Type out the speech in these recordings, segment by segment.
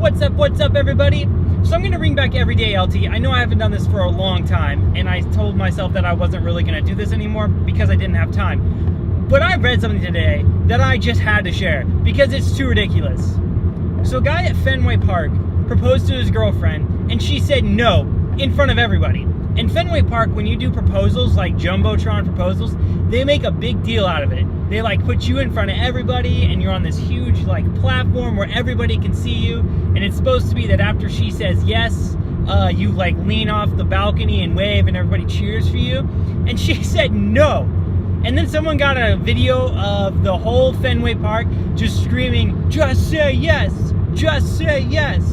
What's up, everybody? So I'm going to bring back EverdayElty. I know I haven't done this for a long time, and I told myself that I wasn't really going to do this anymore because I didn't have time. But I read something today that I just had to share because it's too ridiculous. So a guy at Fenway Park proposed to his girlfriend, and she said no in front of everybody. In Fenway Park, when you do proposals, like Jumbotron proposals, they make a big deal out of it. They put you in front of everybody, and you're on this huge platform where everybody can see you. And it's supposed to be that after she says yes, you lean off the balcony and wave, and everybody cheers for you. And she said no. And then someone got a video of the whole Fenway Park just screaming, "Just say yes! Just say yes!"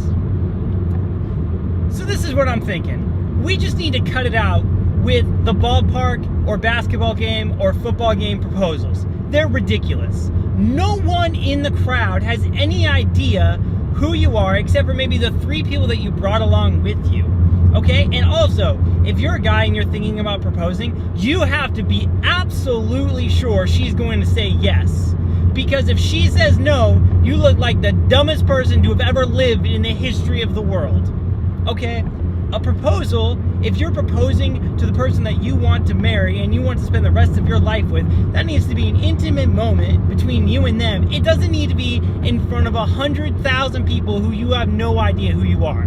So this is what I'm thinking. We just need to cut it out with the ballpark or basketball game or football game proposals. They're ridiculous. No one in the crowd has any idea who you are except for maybe the 3 people that you brought along with you. Okay? And also, if you're a guy and you're thinking about proposing, you have to be absolutely sure she's going to say yes. Because if she says no, you look like the dumbest person to have ever lived in the history of the world. Okay? A proposal, if you're proposing to the person that you want to marry and you want to spend the rest of your life with, that needs to be an intimate moment between you and them. It doesn't need to be in front of 100,000 people who you have no idea who you are.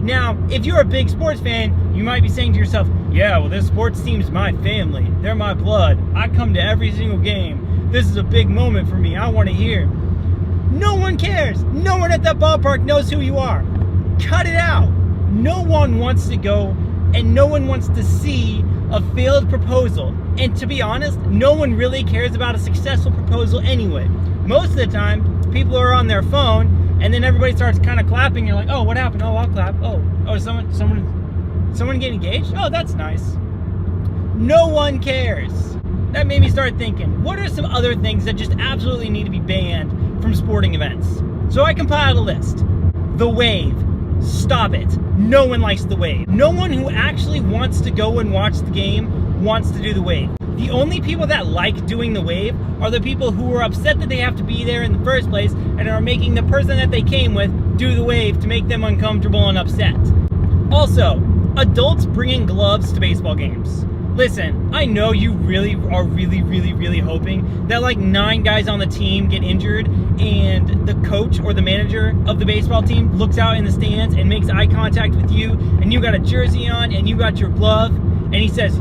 Now, if you're a big sports fan, you might be saying to yourself, yeah, well, this sports team's my family. They're my blood. I come to every single game. This is a big moment for me. I want to hear. No one cares. No one at that ballpark knows who you are. Cut it out. No one wants to go, and no one wants to see a failed proposal. And to be honest, no one really cares about a successful proposal anyway. Most of the time, people are on their phone, and then everybody starts kind of clapping. You're like, oh, what happened? Oh, I'll clap. Oh, someone get engaged? Oh, that's nice. No one cares. That made me start thinking, what are some other things that just absolutely need to be banned from sporting events? So I compiled a list. The wave. Stop it. No one likes the wave. No one who actually wants to go and watch the game wants to do the wave. The only people that like doing the wave are the people who are upset that they have to be there in the first place and are making the person that they came with do the wave to make them uncomfortable and upset. Also, adults bringing gloves to baseball games. Listen, I know you really are really hoping that 9 guys on the team get injured and the coach or the manager of the baseball team looks out in the stands and makes eye contact with you, and you got a jersey on and you got your glove, and he says,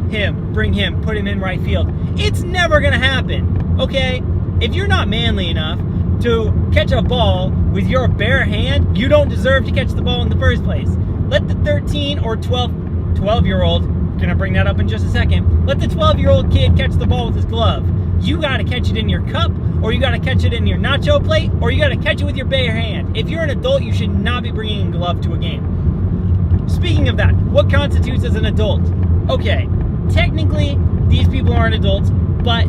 bring him, put him in right field. It's never gonna happen, okay? If you're not manly enough to catch a ball with your bare hand, you don't deserve to catch the ball in the first place. Let the 13 or 12-year-old, gonna bring that up in just a second. Let the 12-year-old kid catch the ball with his glove. You gotta catch it in your cup, or you gotta catch it in your nacho plate, or you gotta catch it with your bare hand. If you're an adult, you should not be bringing a glove to a game. Speaking of that, what constitutes as an adult? Okay, technically, these people aren't adults, but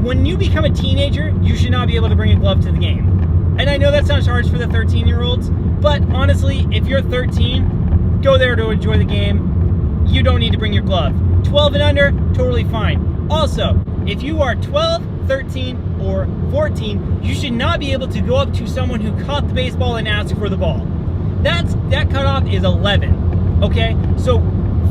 when you become a teenager, you should not be able to bring a glove to the game. And I know that sounds harsh for the 13-year-olds, but honestly, if you're 13, go there to enjoy the game. You don't need to bring your glove. 12 and under, totally fine. Also, if you are 12, 13, or 14, you should not be able to go up to someone who caught the baseball and ask for the ball. That cutoff is 11, okay? So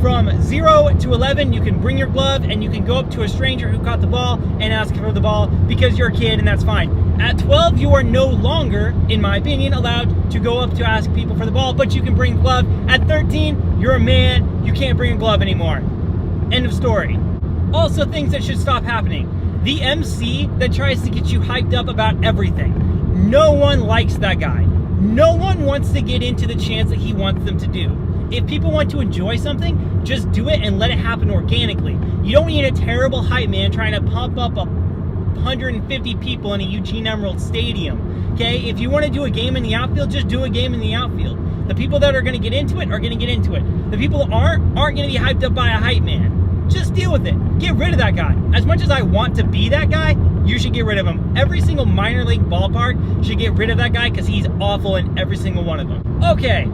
from 0 to 11, you can bring your glove and you can go up to a stranger who caught the ball and ask for the ball because you're a kid, and that's fine. At 12, you are no longer, in my opinion, allowed to go up to ask people for the ball, but you can bring a glove. At 13, you're a man, you can't bring a glove anymore. End of story. Also, things that should stop happening. The MC that tries to get you hyped up about everything. No one likes that guy. No one wants to get into the chance that he wants them to do. If people want to enjoy something, just do it and let it happen organically. You don't need a terrible hype man trying to pump up 150 people in a Eugene Emerald Stadium. Okay? If you want to do a game in the outfield, just do a game in the outfield. The people that are going to get into it are going to get into it. The people that aren't going to be hyped up by a hype man. Just deal with it. Get rid of that guy. As much as I want to be that guy, you should get rid of him. Every single minor league ballpark should get rid of that guy because he's awful in every single one of them. Okay.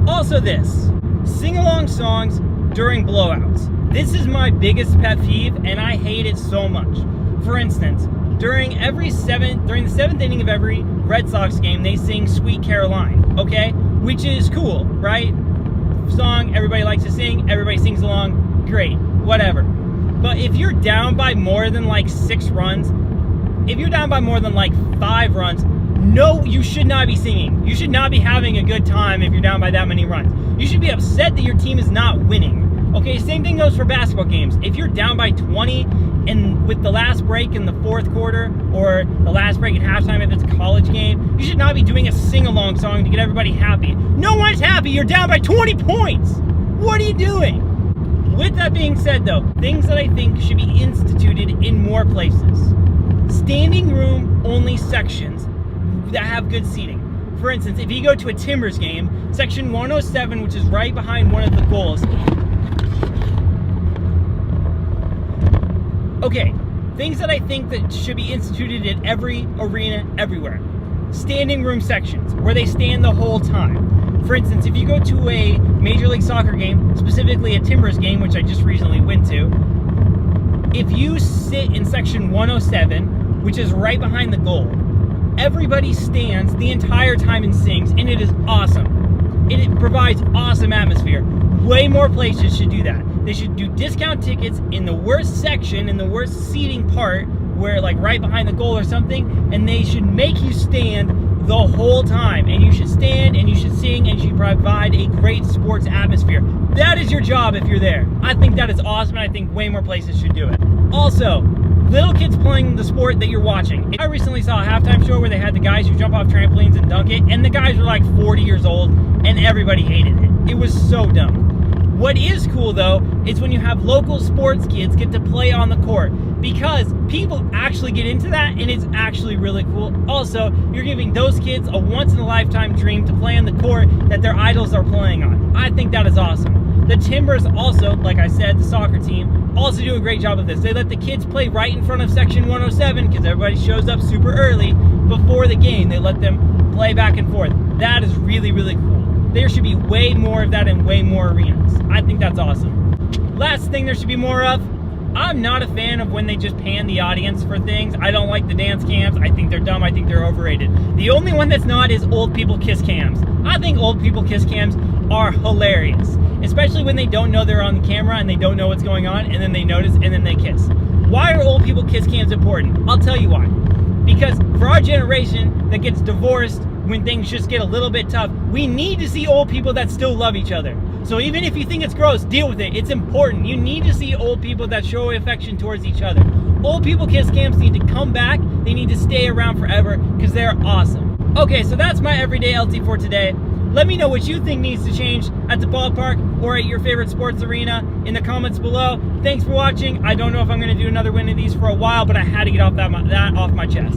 Also this. Sing-along songs during blowouts. This is my biggest pet peeve, and I hate it so much. For instance, during the 7th inning of every Red Sox game, they sing Sweet Caroline. okay? Which is cool, right? Song, everybody likes to sing, everybody sings along, great, whatever. But if you're down by more than like 6 runs, if you're down by more than like 5 runs, no, you should not be singing. You should not be having a good time if you're down by that many runs. You should be upset that your team is not winning. Okay, same thing goes for basketball games. If you're down by 20 and with the last break in the 4th quarter or the last break at halftime if it's a college game, you should not be doing a sing-along song to get everybody happy. No one's happy. You're down by 20 points. What are you doing? With that being said, though, things that I think should be instituted in more places. Standing room only sections that have good seating. For instance, if you go to a Timbers game, section 107, which is right behind one of the goals. Okay, things that I think that should be instituted in every arena everywhere. Standing room sections, where they stand the whole time. For instance, if you go to a Major League Soccer game, specifically a Timbers game, which I just recently went to, if you sit in section 107, which is right behind the goal, everybody stands the entire time and sings, and it is awesome. It provides awesome atmosphere. Way more places should do that. They should do discount tickets in the worst section, in the worst seating part, where like right behind the goal or something, and they should make you stand the whole time. And you should stand, and you should sing, and you should provide a great sports atmosphere. That is your job if you're there. I think that is awesome, and I think way more places should do it. Also, little kids playing the sport that you're watching. I recently saw a halftime show where they had the guys who jump off trampolines and dunk it, and the guys were like 40 years old, and everybody hated it. It was so dumb. What is cool, though, is when you have local sports kids get to play on the court, because people actually get into that, and it's actually really cool. Also, you're giving those kids a once-in-a-lifetime dream to play on the court that their idols are playing on. I think that is awesome. The Timbers also, like I said, the soccer team, also do a great job of this. They let the kids play right in front of section 107 because everybody shows up super early before the game. They let them play back and forth. That is really, really cool. There should be way more of that in way more arenas. I think that's awesome. Last thing there should be more of, I'm not a fan of when they just pan the audience for things. I don't like the dance cams. I think they're dumb. I think they're overrated. The only one that's not is old people kiss cams. I think old people kiss cams are hilarious, especially when they don't know they're on the camera and they don't know what's going on, and then they notice and then they kiss. Why are old people kiss cams important? I'll tell you why. Because for our generation that gets divorced when things just get a little bit tough, we need to see old people that still love each other. So even if you think it's gross, deal with it. It's important. You need to see old people that show affection towards each other. Old people kiss cams need to come back. They need to stay around forever because they're awesome. Okay, so that's my Everyday LT for today. Let me know what you think needs to change at the ballpark or at your favorite sports arena in the comments below. Thanks for watching. I don't know if I'm going to do another one of these for a while, but I had to get off that off my chest.